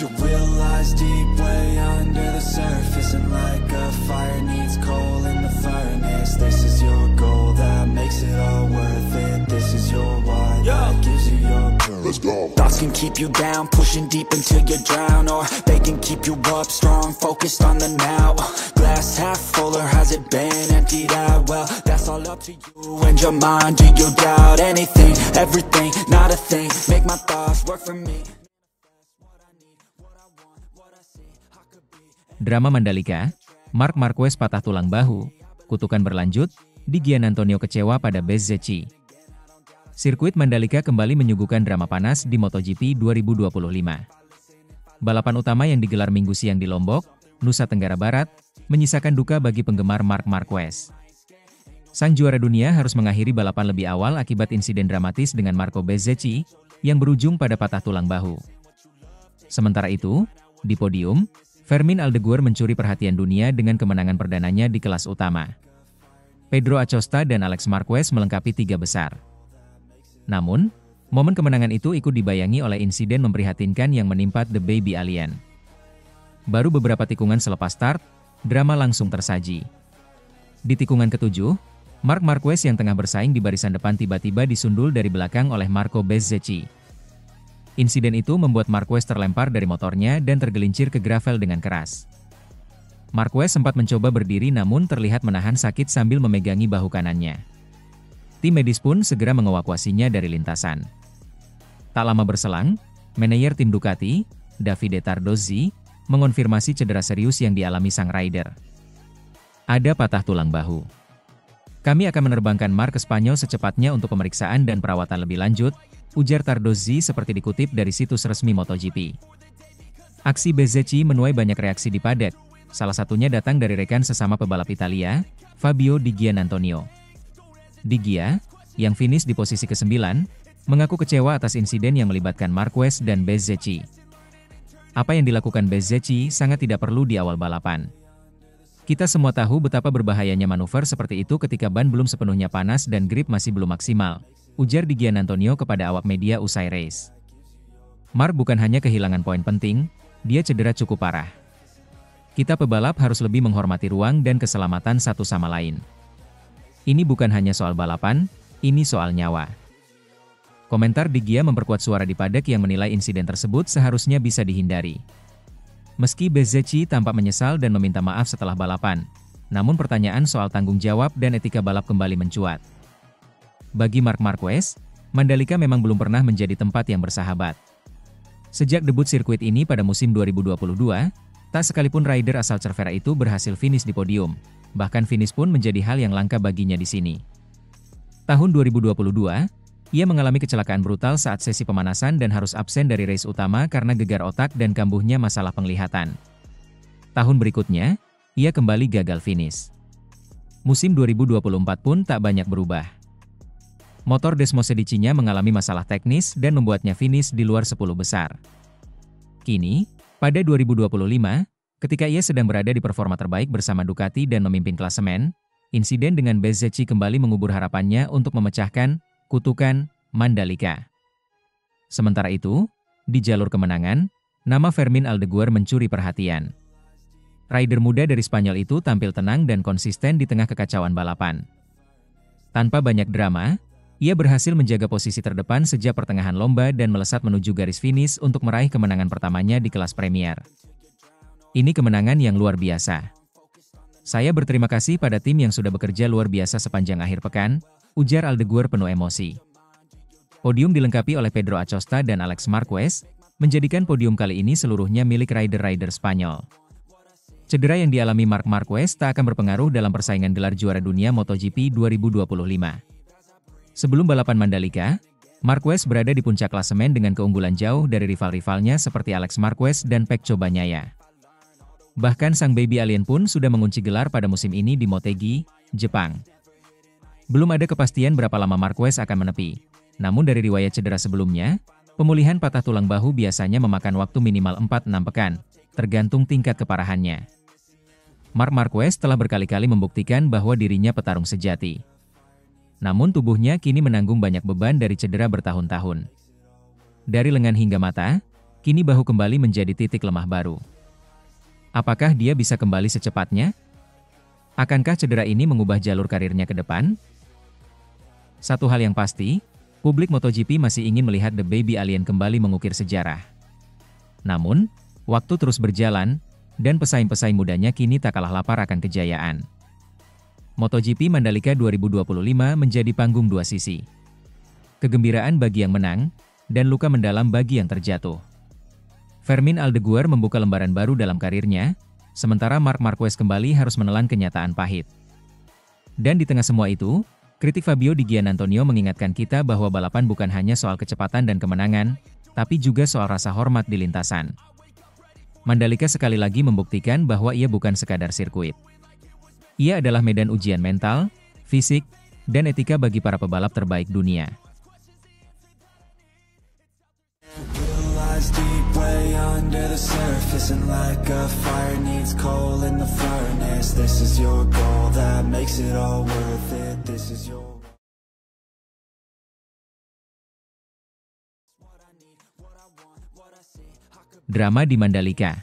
You realize deep way under the surface, and like a fire needs coal in the furnace. This is your goal that makes it all worth it. This is your why that gives you your purpose. Let's go. Thoughts can keep you down, pushing deep until you drown, or they can keep you up strong, focused on the now. Glass half full, or has it been emptied out? Well, that's all up to you and your mind. Do you doubt anything, everything, not a thing? Make my thoughts work for me. Drama Mandalika, Marc Marquez patah tulang bahu, kutukan berlanjut, Di Giannantonio kecewa pada Bezzecchi. Sirkuit Mandalika kembali menyuguhkan drama panas di MotoGP 2025. Balapan utama yang digelar Minggu siang di Lombok, Nusa Tenggara Barat, menyisakan duka bagi penggemar Marc Marquez. Sang juara dunia harus mengakhiri balapan lebih awal akibat insiden dramatis dengan Marco Bezzecchi, yang berujung pada patah tulang bahu. Sementara itu, di podium, Fermin Aldeguer mencuri perhatian dunia dengan kemenangan perdananya di kelas utama. Pedro Acosta dan Alex Marquez melengkapi tiga besar. Namun, momen kemenangan itu ikut dibayangi oleh insiden memprihatinkan yang menimpa The Baby Alien. Baru beberapa tikungan selepas start, drama langsung tersaji. Di tikungan ketujuh, Marc Marquez yang tengah bersaing di barisan depan tiba-tiba disundul dari belakang oleh Marco Bezzecchi. Insiden itu membuat Marquez terlempar dari motornya dan tergelincir ke gravel dengan keras. Marquez sempat mencoba berdiri namun terlihat menahan sakit sambil memegangi bahu kanannya. Tim medis pun segera mengevakuasinya dari lintasan. Tak lama berselang, manajer tim Ducati, Davide Tardozzi, mengonfirmasi cedera serius yang dialami sang rider. Ada patah tulang bahu. Kami akan menerbangkan Marc ke Spanyol secepatnya untuk pemeriksaan dan perawatan lebih lanjut, ujar Tardozzi seperti dikutip dari situs resmi MotoGP. Aksi Bezzecchi menuai banyak reaksi di paddock, salah satunya datang dari rekan sesama pebalap Italia, Fabio Di Giannantonio. Di Gia, yang finish di posisi ke-9, mengaku kecewa atas insiden yang melibatkan Marquez dan Bezzecchi. Apa yang dilakukan Bezzecchi sangat tidak perlu di awal balapan. Kita semua tahu betapa berbahayanya manuver seperti itu ketika ban belum sepenuhnya panas dan grip masih belum maksimal, ujar Di Giannantonio kepada awak media usai race. Marc bukan hanya kehilangan poin penting, dia cedera cukup parah. Kita pebalap harus lebih menghormati ruang dan keselamatan satu sama lain. Ini bukan hanya soal balapan, ini soal nyawa. Komentar Di Gia memperkuat suara di paddock yang menilai insiden tersebut seharusnya bisa dihindari. Meski Bezzecchi tampak menyesal dan meminta maaf setelah balapan, namun pertanyaan soal tanggung jawab dan etika balap kembali mencuat. Bagi Marc Marquez, Mandalika memang belum pernah menjadi tempat yang bersahabat. Sejak debut sirkuit ini pada musim 2022, tak sekalipun rider asal Cervera itu berhasil finish di podium, bahkan finish pun menjadi hal yang langka baginya di sini. Tahun 2022, ia mengalami kecelakaan brutal saat sesi pemanasan dan harus absen dari race utama karena gegar otak dan kambuhnya masalah penglihatan. Tahun berikutnya, ia kembali gagal finish. Musim 2024 pun tak banyak berubah. Motor Desmosedici-nya mengalami masalah teknis dan membuatnya finish di luar 10 besar. Kini, pada 2025, ketika ia sedang berada di performa terbaik bersama Ducati dan memimpin klasemen, insiden dengan Bezzecchi kembali mengubur harapannya untuk memecahkan kutukan Mandalika. Sementara itu, di jalur kemenangan, nama Fermin Aldeguer mencuri perhatian. Rider muda dari Spanyol itu tampil tenang dan konsisten di tengah kekacauan balapan. Tanpa banyak drama, ia berhasil menjaga posisi terdepan sejak pertengahan lomba dan melesat menuju garis finish untuk meraih kemenangan pertamanya di kelas Premier. Ini kemenangan yang luar biasa. Saya berterima kasih pada tim yang sudah bekerja luar biasa sepanjang akhir pekan, ujar Aldeguer penuh emosi. Podium dilengkapi oleh Pedro Acosta dan Alex Marquez, menjadikan podium kali ini seluruhnya milik rider-rider Spanyol. Cedera yang dialami Marc Marquez tak akan berpengaruh dalam persaingan gelar juara dunia MotoGP 2025. Sebelum balapan Mandalika, Marquez berada di puncak klasemen dengan keunggulan jauh dari rival-rivalnya seperti Alex Marquez dan Pecco Bagnaia. Bahkan sang Baby Alien pun sudah mengunci gelar pada musim ini di Motegi, Jepang. Belum ada kepastian berapa lama Marquez akan menepi. Namun dari riwayat cedera sebelumnya, pemulihan patah tulang bahu biasanya memakan waktu minimal 4-6 pekan, tergantung tingkat keparahannya. Marc Marquez telah berkali-kali membuktikan bahwa dirinya petarung sejati. Namun tubuhnya kini menanggung banyak beban dari cedera bertahun-tahun. Dari lengan hingga mata, kini bahu kembali menjadi titik lemah baru. Apakah dia bisa kembali secepatnya? Akankah cedera ini mengubah jalur karirnya ke depan? Satu hal yang pasti, publik MotoGP masih ingin melihat The Baby Alien kembali mengukir sejarah. Namun, waktu terus berjalan, dan pesaing-pesaing mudanya kini tak kalah lapar akan kejayaan. MotoGP Mandalika 2025 menjadi panggung dua sisi. Kegembiraan bagi yang menang, dan luka mendalam bagi yang terjatuh. Fermin Aldeguer membuka lembaran baru dalam karirnya, sementara Marc Marquez kembali harus menelan kenyataan pahit. Dan di tengah semua itu, kritik Fabio Di Giannantonio mengingatkan kita bahwa balapan bukan hanya soal kecepatan dan kemenangan, tapi juga soal rasa hormat di lintasan. Mandalika sekali lagi membuktikan bahwa ia bukan sekadar sirkuit. Ia adalah medan ujian mental, fisik, dan etika bagi para pebalap terbaik dunia. Deep way under the surface, and like a fire needs coal in the furnace. This is your goal that makes it all worth it. This is your drama di Mandalika.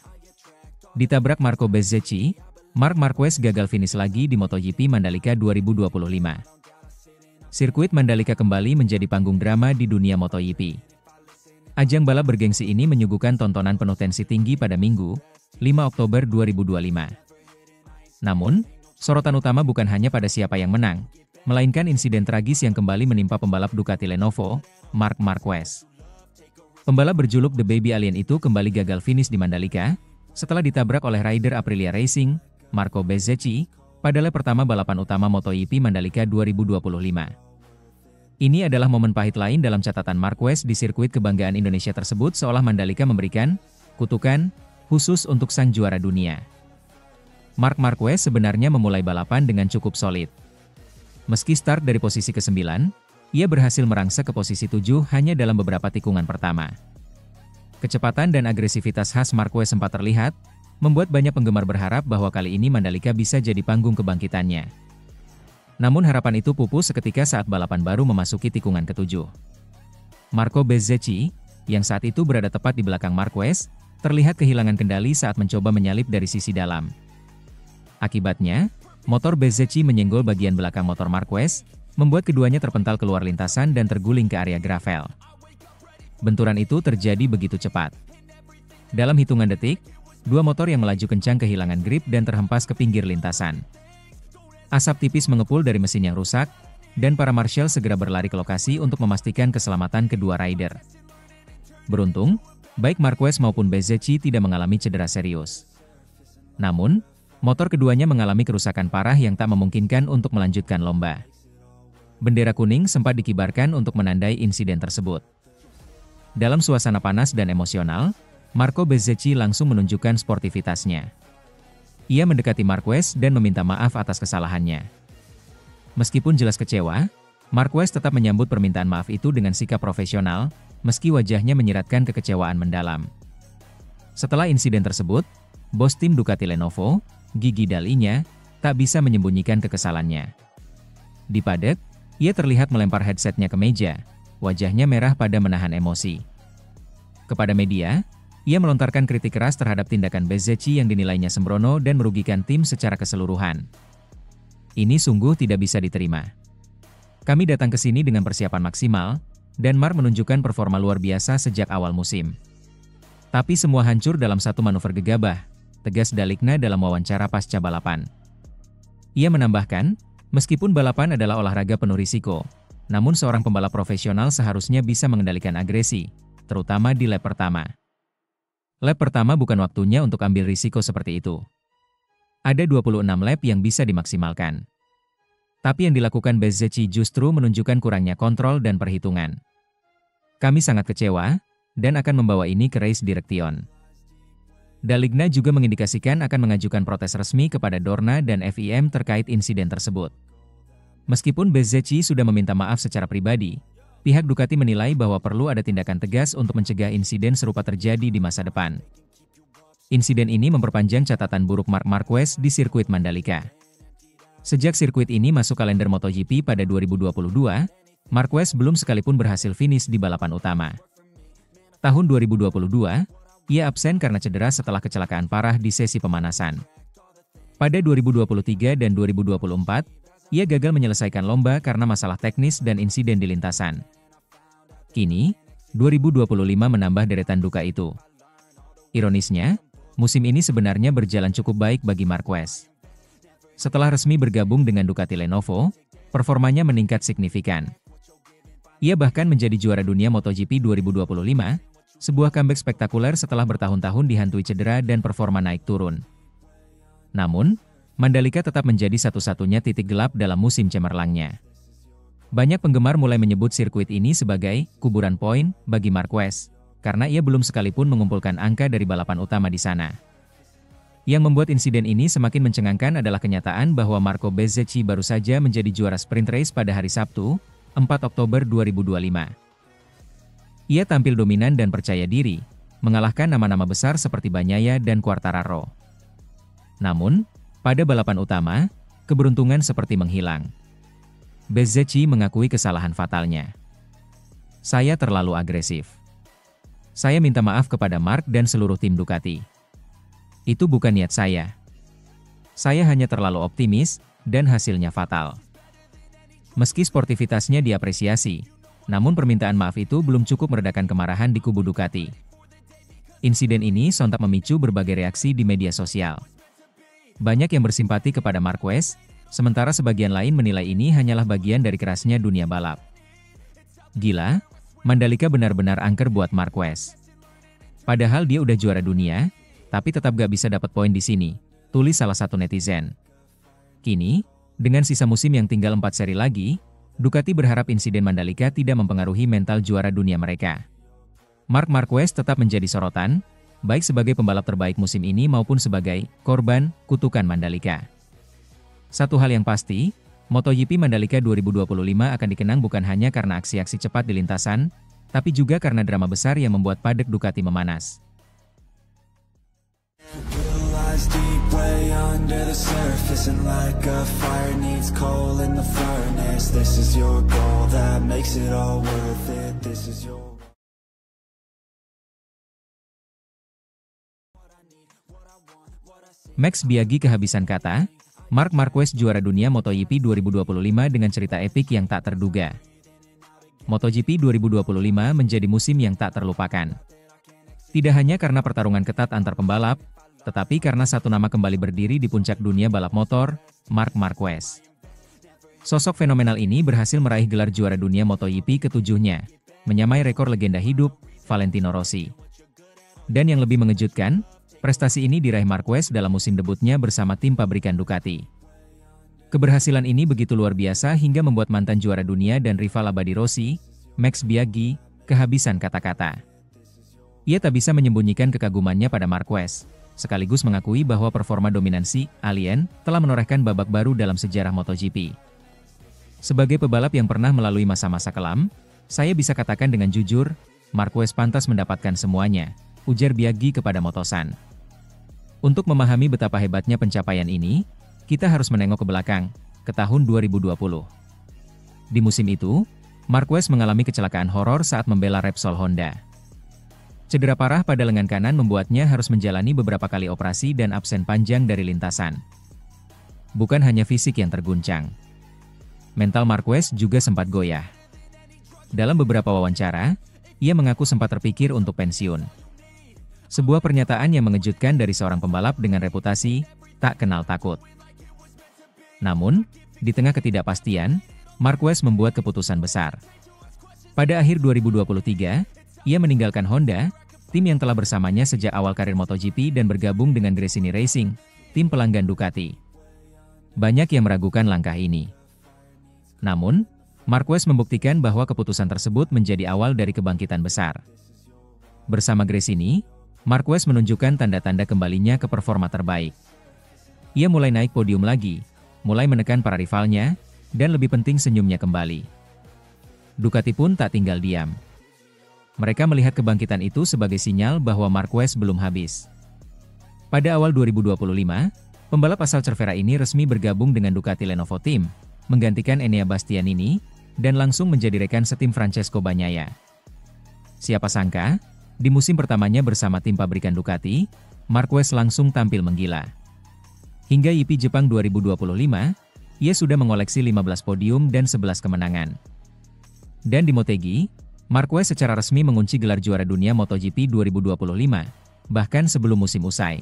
Ditabrak Marco Bezzecchi, Marc Marquez gagal finish lagi di MotoGP Mandalika 2025. Sirkuit Mandalika kembali menjadi panggung drama di dunia MotoGP. Ajang balap bergengsi ini menyuguhkan tontonan penuh tensi tinggi pada Minggu, 5 Oktober 2025. Namun, sorotan utama bukan hanya pada siapa yang menang, melainkan insiden tragis yang kembali menimpa pembalap Ducati Lenovo, Marc Marquez. Pembalap berjuluk The Baby Alien itu kembali gagal finish di Mandalika, setelah ditabrak oleh rider Aprilia Racing, Marco Bezzecchi, pada lap pertama balapan utama MotoGP Mandalika 2025. Ini adalah momen pahit lain dalam catatan Marquez di sirkuit kebanggaan Indonesia tersebut, seolah Mandalika memberikan kutukan khusus untuk sang juara dunia. Marc Marquez sebenarnya memulai balapan dengan cukup solid. Meski start dari posisi ke-9, ia berhasil merangsek ke posisi 7 hanya dalam beberapa tikungan pertama. Kecepatan dan agresivitas khas Marquez sempat terlihat, membuat banyak penggemar berharap bahwa kali ini Mandalika bisa jadi panggung kebangkitannya. Namun harapan itu pupus seketika saat balapan baru memasuki tikungan ke-7. Marco Bezzecchi, yang saat itu berada tepat di belakang Marquez, terlihat kehilangan kendali saat mencoba menyalip dari sisi dalam. Akibatnya, motor Bezzecchi menyenggol bagian belakang motor Marquez, membuat keduanya terpental keluar lintasan dan terguling ke area gravel. Benturan itu terjadi begitu cepat. Dalam hitungan detik, dua motor yang melaju kencang kehilangan grip dan terhempas ke pinggir lintasan. Asap tipis mengepul dari mesin yang rusak, dan para marshal segera berlari ke lokasi untuk memastikan keselamatan kedua rider. Beruntung, baik Marquez maupun Bezzecchi tidak mengalami cedera serius. Namun, motor keduanya mengalami kerusakan parah yang tak memungkinkan untuk melanjutkan lomba. Bendera kuning sempat dikibarkan untuk menandai insiden tersebut. Dalam suasana panas dan emosional, Marco Bezzecchi langsung menunjukkan sportivitasnya. Ia mendekati Marquez dan meminta maaf atas kesalahannya. Meskipun jelas kecewa, Marquez tetap menyambut permintaan maaf itu dengan sikap profesional, meski wajahnya menyiratkan kekecewaan mendalam. Setelah insiden tersebut, bos tim Ducati Lenovo, Gigi Dall'Igna, tak bisa menyembunyikan kekesalannya. Di paddock, ia terlihat melempar headsetnya ke meja, wajahnya merah pada menahan emosi. Kepada media, ia melontarkan kritik keras terhadap tindakan Bezzecchi yang dinilainya sembrono dan merugikan tim secara keseluruhan. Ini sungguh tidak bisa diterima. Kami datang ke sini dengan persiapan maksimal, dan Marc menunjukkan performa luar biasa sejak awal musim. Tapi semua hancur dalam satu manuver gegabah, tegas Dall'Igna dalam wawancara pasca balapan. Ia menambahkan, meskipun balapan adalah olahraga penuh risiko, namun seorang pembalap profesional seharusnya bisa mengendalikan agresi, terutama di lap pertama. Lap pertama bukan waktunya untuk ambil risiko seperti itu. Ada 26 lap yang bisa dimaksimalkan. Tapi yang dilakukan Bezzecchi justru menunjukkan kurangnya kontrol dan perhitungan. Kami sangat kecewa, dan akan membawa ini ke race direction. Dall'Igna juga mengindikasikan akan mengajukan protes resmi kepada Dorna dan FIM terkait insiden tersebut. Meskipun Bezzecchi sudah meminta maaf secara pribadi, pihak Ducati menilai bahwa perlu ada tindakan tegas untuk mencegah insiden serupa terjadi di masa depan. Insiden ini memperpanjang catatan buruk Marc Marquez di sirkuit Mandalika. Sejak sirkuit ini masuk kalender MotoGP pada 2022, Marquez belum sekalipun berhasil finish di balapan utama. Tahun 2022, ia absen karena cedera setelah kecelakaan parah di sesi pemanasan. Pada 2023 dan 2024, ia gagal menyelesaikan lomba karena masalah teknis dan insiden di lintasan. Kini, 2025 menambah deretan duka itu. Ironisnya, musim ini sebenarnya berjalan cukup baik bagi Marquez. Setelah resmi bergabung dengan Ducati Lenovo, performanya meningkat signifikan. Ia bahkan menjadi juara dunia MotoGP 2025, sebuah comeback spektakuler setelah bertahun-tahun dihantui cedera dan performa naik turun. Namun, Mandalika tetap menjadi satu-satunya titik gelap dalam musim cemerlangnya. Banyak penggemar mulai menyebut sirkuit ini sebagai kuburan poin bagi Marquez, karena ia belum sekalipun mengumpulkan angka dari balapan utama di sana. Yang membuat insiden ini semakin mencengangkan adalah kenyataan bahwa Marco Bezzecchi baru saja menjadi juara sprint race pada hari Sabtu, 4 Oktober 2025. Ia tampil dominan dan percaya diri, mengalahkan nama-nama besar seperti Bagnaia dan Quartararo. Namun, pada balapan utama, keberuntungan seperti menghilang. Bezzecchi mengakui kesalahan fatalnya. Saya terlalu agresif. Saya minta maaf kepada Mark dan seluruh tim Ducati. Itu bukan niat saya. Saya hanya terlalu optimis, dan hasilnya fatal. Meski sportivitasnya diapresiasi, namun permintaan maaf itu belum cukup meredakan kemarahan di kubu Ducati. Insiden ini sontak memicu berbagai reaksi di media sosial. Banyak yang bersimpati kepada Marquez, sementara sebagian lain menilai ini hanyalah bagian dari kerasnya dunia balap. Gila, Mandalika benar-benar angker buat Marquez. Padahal dia udah juara dunia, tapi tetap gak bisa dapat poin di sini, tulis salah satu netizen. Kini, dengan sisa musim yang tinggal 4 seri lagi, Ducati berharap insiden Mandalika tidak mempengaruhi mental juara dunia mereka. Marc Marquez tetap menjadi sorotan, baik sebagai pembalap terbaik musim ini maupun sebagai korban kutukan Mandalika. Satu hal yang pasti, MotoGP Mandalika 2025 akan dikenang bukan hanya karena aksi-aksi cepat di lintasan, tapi juga karena drama besar yang membuat padek Ducati memanas. Deep way under the surface, and like a fire needs coal in the furnace. This is your goal that makes it all worth it. This is your Max Biaggi kehabisan kata, Marc Marquez juara dunia MotoGP 2025 dengan cerita epik yang tak terduga. MotoGP 2025 menjadi musim yang tak terlupakan. Tidak hanya karena pertarungan ketat antar pembalap, tetapi karena satu nama kembali berdiri di puncak dunia balap motor, Marc Marquez. Sosok fenomenal ini berhasil meraih gelar juara dunia MotoGP ke-7-nya, menyamai rekor legenda hidup, Valentino Rossi. Dan yang lebih mengejutkan, prestasi ini diraih Marquez dalam musim debutnya bersama tim pabrikan Ducati. Keberhasilan ini begitu luar biasa hingga membuat mantan juara dunia dan rival abadi Rossi, Max Biaggi, kehabisan kata-kata. Ia tak bisa menyembunyikan kekagumannya pada Marquez, sekaligus mengakui bahwa performa dominansi alien telah menorehkan babak baru dalam sejarah MotoGP. Sebagai pebalap yang pernah melalui masa-masa kelam, saya bisa katakan dengan jujur, Marquez pantas mendapatkan semuanya, ujar Biaggi kepada Motosan. Untuk memahami betapa hebatnya pencapaian ini, kita harus menengok ke belakang, ke tahun 2020. Di musim itu, Marquez mengalami kecelakaan horor saat membela Repsol Honda. Cedera parah pada lengan kanan membuatnya harus menjalani beberapa kali operasi dan absen panjang dari lintasan. Bukan hanya fisik yang terguncang. Mental Marquez juga sempat goyah. Dalam beberapa wawancara, ia mengaku sempat terpikir untuk pensiun. Sebuah pernyataan yang mengejutkan dari seorang pembalap dengan reputasi tak kenal takut. Namun, di tengah ketidakpastian, Marquez membuat keputusan besar. Pada akhir 2023, ia meninggalkan Honda, tim yang telah bersamanya sejak awal karir MotoGP dan bergabung dengan Gresini Racing, tim pelanggan Ducati. Banyak yang meragukan langkah ini. Namun, Marquez membuktikan bahwa keputusan tersebut menjadi awal dari kebangkitan besar. Bersama Gresini, Marquez menunjukkan tanda-tanda kembalinya ke performa terbaik. Ia mulai naik podium lagi, mulai menekan para rivalnya, dan lebih penting senyumnya kembali. Ducati pun tak tinggal diam. Mereka melihat kebangkitan itu sebagai sinyal bahwa Marquez belum habis. Pada awal 2025, pembalap asal Cervera ini resmi bergabung dengan Ducati Lenovo Team, menggantikan Enea Bastianini, dan langsung menjadi rekan setim Francesco Bagnaia. Siapa sangka, Di musim pertamanya bersama tim pabrikan Ducati, Marquez langsung tampil menggila. Hingga GP Jepang 2025, ia sudah mengoleksi 15 podium dan 11 kemenangan. Dan di Motegi, Marquez secara resmi mengunci gelar juara dunia MotoGP 2025, bahkan sebelum musim usai.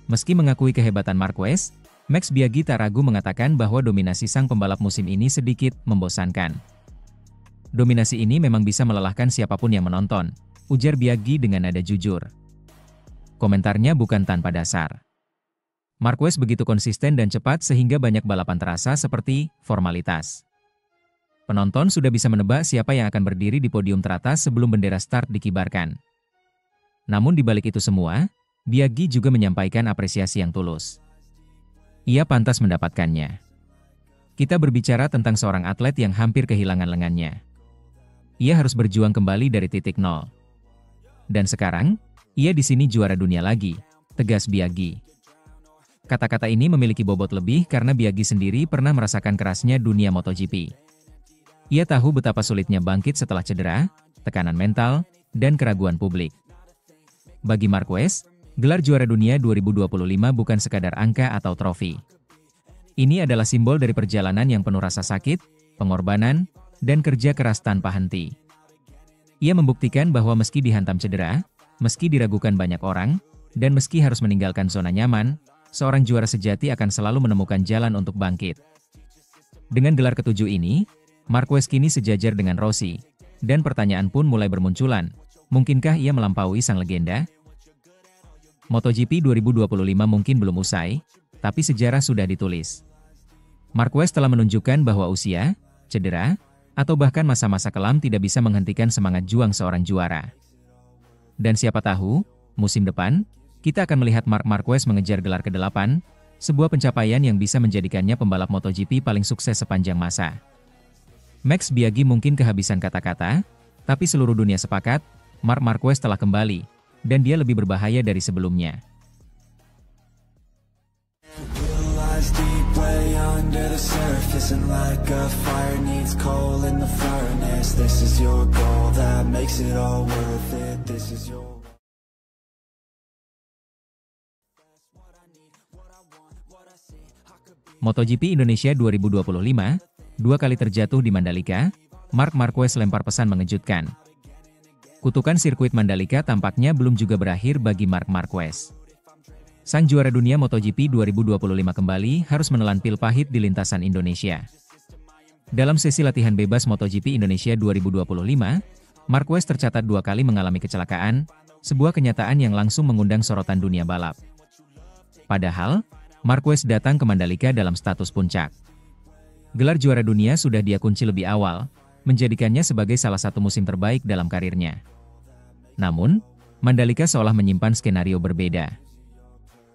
Meski mengakui kehebatan Marquez, Max Biaggi tak ragu mengatakan bahwa dominasi sang pembalap musim ini sedikit membosankan. Dominasi ini memang bisa melelahkan siapapun yang menonton, ujar Biaggi dengan nada jujur. Komentarnya bukan tanpa dasar. Marquez begitu konsisten dan cepat sehingga banyak balapan terasa seperti formalitas. Penonton sudah bisa menebak siapa yang akan berdiri di podium teratas sebelum bendera start dikibarkan. Namun di balik itu semua, Biaggi juga menyampaikan apresiasi yang tulus. Ia pantas mendapatkannya. Kita berbicara tentang seorang atlet yang hampir kehilangan lengannya. Ia harus berjuang kembali dari titik nol. Dan sekarang, ia di sini juara dunia lagi, tegas Biaggi. Kata-kata ini memiliki bobot lebih karena Biaggi sendiri pernah merasakan kerasnya dunia MotoGP. Ia tahu betapa sulitnya bangkit setelah cedera, tekanan mental, dan keraguan publik. Bagi Marquez, gelar juara dunia 2025 bukan sekadar angka atau trofi. Ini adalah simbol dari perjalanan yang penuh rasa sakit, pengorbanan, dan kerja keras tanpa henti. Ia membuktikan bahwa meski dihantam cedera, meski diragukan banyak orang, dan meski harus meninggalkan zona nyaman, seorang juara sejati akan selalu menemukan jalan untuk bangkit. Dengan gelar ke-7 ini, Marquez kini sejajar dengan Rossi, dan pertanyaan pun mulai bermunculan, mungkinkah ia melampaui sang legenda? MotoGP 2025 mungkin belum usai, tapi sejarah sudah ditulis. Marquez telah menunjukkan bahwa usia, cedera, atau bahkan masa-masa kelam tidak bisa menghentikan semangat juang seorang juara. Dan siapa tahu, musim depan, kita akan melihat Marc Marquez mengejar gelar ke-8, sebuah pencapaian yang bisa menjadikannya pembalap MotoGP paling sukses sepanjang masa. Max Biaggi mungkin kehabisan kata-kata, tapi seluruh dunia sepakat, Marc Marquez telah kembali, dan dia lebih berbahaya dari sebelumnya. MotoGP Indonesia 2025, 2 kali terjatuh di Mandalika, Marc Marquez lempar pesan mengejutkan. Kutukan sirkuit Mandalika tampaknya belum juga berakhir bagi Marc Marquez. Sang juara dunia MotoGP 2025 kembali harus menelan pil pahit di lintasan Indonesia. Dalam sesi latihan bebas MotoGP Indonesia 2025, Marquez tercatat 2 kali mengalami kecelakaan, sebuah kenyataan yang langsung mengundang sorotan dunia balap. Padahal, Marquez datang ke Mandalika dalam status puncak. Gelar juara dunia sudah dia kunci lebih awal, menjadikannya sebagai salah satu musim terbaik dalam karirnya. Namun, Mandalika seolah menyimpan skenario berbeda.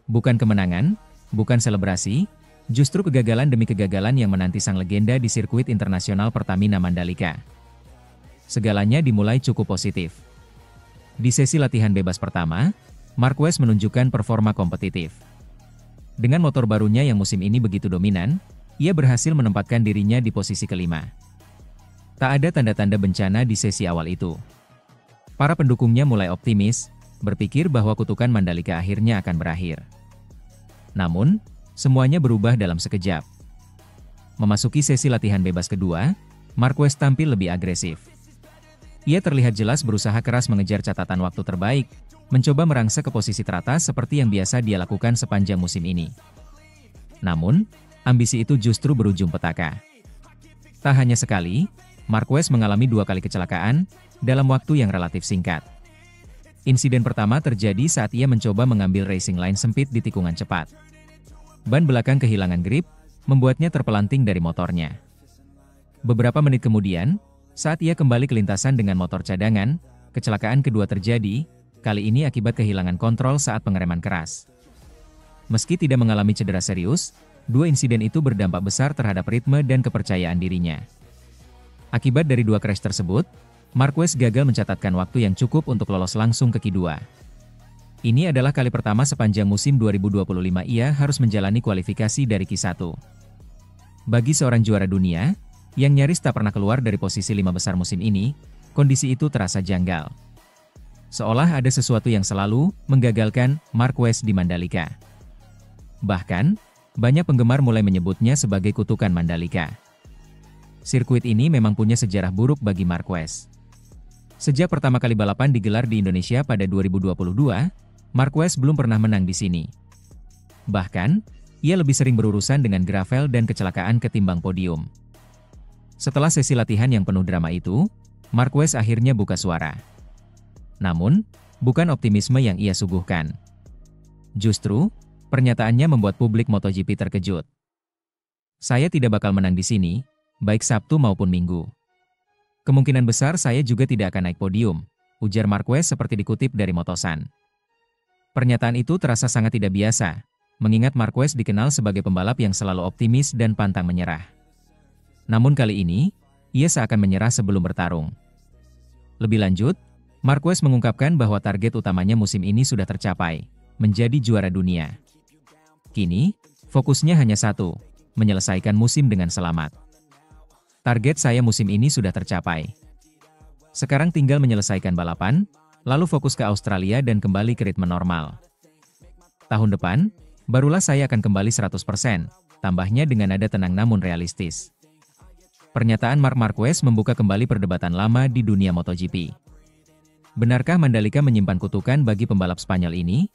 Bukan kemenangan, bukan selebrasi, justru kegagalan demi kegagalan yang menanti sang legenda di sirkuit internasional Pertamina Mandalika. Segalanya dimulai cukup positif. Di sesi latihan bebas pertama, Marquez menunjukkan performa kompetitif. Dengan motor barunya yang musim ini begitu dominan, ia berhasil menempatkan dirinya di posisi kelima. Tak ada tanda-tanda bencana di sesi awal itu. Para pendukungnya mulai optimis, berpikir bahwa kutukan Mandalika akhirnya akan berakhir. Namun, semuanya berubah dalam sekejap. Memasuki sesi latihan bebas kedua, Marquez tampil lebih agresif. Ia terlihat jelas berusaha keras mengejar catatan waktu terbaik, mencoba merangsek ke posisi teratas seperti yang biasa dia lakukan sepanjang musim ini. Namun, ambisi itu justru berujung petaka. Tak hanya sekali, Marquez mengalami 2 kali kecelakaan, dalam waktu yang relatif singkat. Insiden pertama terjadi saat ia mencoba mengambil racing line sempit di tikungan cepat. Ban belakang kehilangan grip, membuatnya terpelanting dari motornya. Beberapa menit kemudian, saat ia kembali ke lintasan dengan motor cadangan, kecelakaan kedua terjadi, kali ini akibat kehilangan kontrol saat pengereman keras. Meski tidak mengalami cedera serius, 2 insiden itu berdampak besar terhadap ritme dan kepercayaan dirinya. Akibat dari 2 crash tersebut, Marquez gagal mencatatkan waktu yang cukup untuk lolos langsung ke Q2. Ini adalah kali pertama sepanjang musim 2025 ia harus menjalani kualifikasi dari Q1. Bagi seorang juara dunia, yang nyaris tak pernah keluar dari posisi 5 besar musim ini, kondisi itu terasa janggal. Seolah ada sesuatu yang selalu menggagalkan Marquez di Mandalika. Bahkan, banyak penggemar mulai menyebutnya sebagai kutukan Mandalika. Sirkuit ini memang punya sejarah buruk bagi Marquez. Sejak pertama kali balapan digelar di Indonesia pada 2022, Marquez belum pernah menang di sini. Bahkan, ia lebih sering berurusan dengan gravel dan kecelakaan ketimbang podium. Setelah sesi latihan yang penuh drama itu, Marquez akhirnya buka suara. Namun, bukan optimisme yang ia suguhkan. Justru, pernyataannya membuat publik MotoGP terkejut. Saya tidak bakal menang di sini, baik Sabtu maupun Minggu. Kemungkinan besar saya juga tidak akan naik podium, ujar Marquez seperti dikutip dari Motosan. Pernyataan itu terasa sangat tidak biasa, mengingat Marquez dikenal sebagai pembalap yang selalu optimis dan pantang menyerah. Namun kali ini, ia seakan menyerah sebelum bertarung. Lebih lanjut, Marquez mengungkapkan bahwa target utamanya musim ini sudah tercapai, menjadi juara dunia. Kini, fokusnya hanya satu, menyelesaikan musim dengan selamat. Target saya musim ini sudah tercapai. Sekarang tinggal menyelesaikan balapan, lalu fokus ke Australia dan kembali ke ritme normal. Tahun depan, barulah saya akan kembali 100%, tambahnya dengan nada tenang namun realistis. Pernyataan Marc Marquez membuka kembali perdebatan lama di dunia MotoGP. Benarkah Mandalika menyimpan kutukan bagi pembalap Spanyol ini?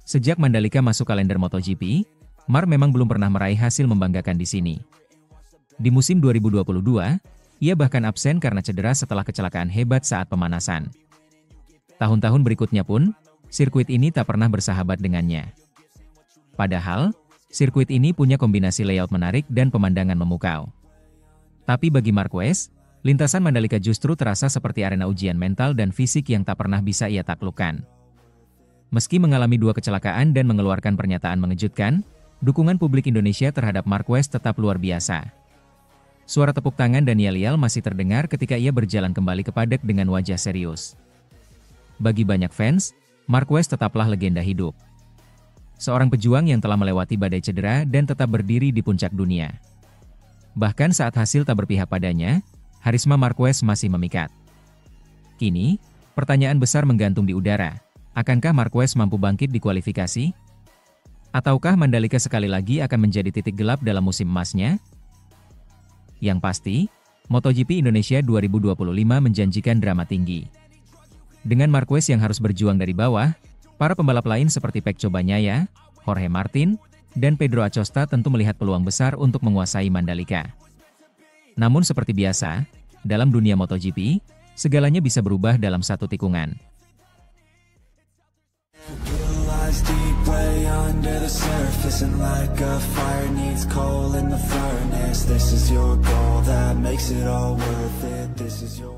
Sejak Mandalika masuk kalender MotoGP, Marc memang belum pernah meraih hasil membanggakan di sini. Di musim 2022, ia bahkan absen karena cedera setelah kecelakaan hebat saat pemanasan. Tahun-tahun berikutnya pun, sirkuit ini tak pernah bersahabat dengannya. Padahal, sirkuit ini punya kombinasi layout menarik dan pemandangan memukau. Tapi bagi Marquez, lintasan Mandalika justru terasa seperti arena ujian mental dan fisik yang tak pernah bisa ia taklukkan. Meski mengalami 2 kecelakaan dan mengeluarkan pernyataan mengejutkan, dukungan publik Indonesia terhadap Marquez tetap luar biasa. Suara tepuk tangan dan yel-yel masih terdengar ketika ia berjalan kembali ke paddock dengan wajah serius. Bagi banyak fans, Marquez tetaplah legenda hidup. Seorang pejuang yang telah melewati badai cedera dan tetap berdiri di puncak dunia. Bahkan saat hasil tak berpihak padanya, harisma Marquez masih memikat. Kini, pertanyaan besar menggantung di udara. Akankah Marquez mampu bangkit di kualifikasi? Ataukah Mandalika sekali lagi akan menjadi titik gelap dalam musim emasnya? Yang pasti, MotoGP Indonesia 2025 menjanjikan drama tinggi. Dengan Marquez yang harus berjuang dari bawah, para pembalap lain seperti Pecco Bagnaia, Jorge Martin, dan Pedro Acosta tentu melihat peluang besar untuk menguasai Mandalika. Namun seperti biasa, dalam dunia MotoGP, segalanya bisa berubah dalam satu tikungan. Deep way under the surface, and like a fire needs coal in the furnace. This is your goal that makes it all worth it. This is your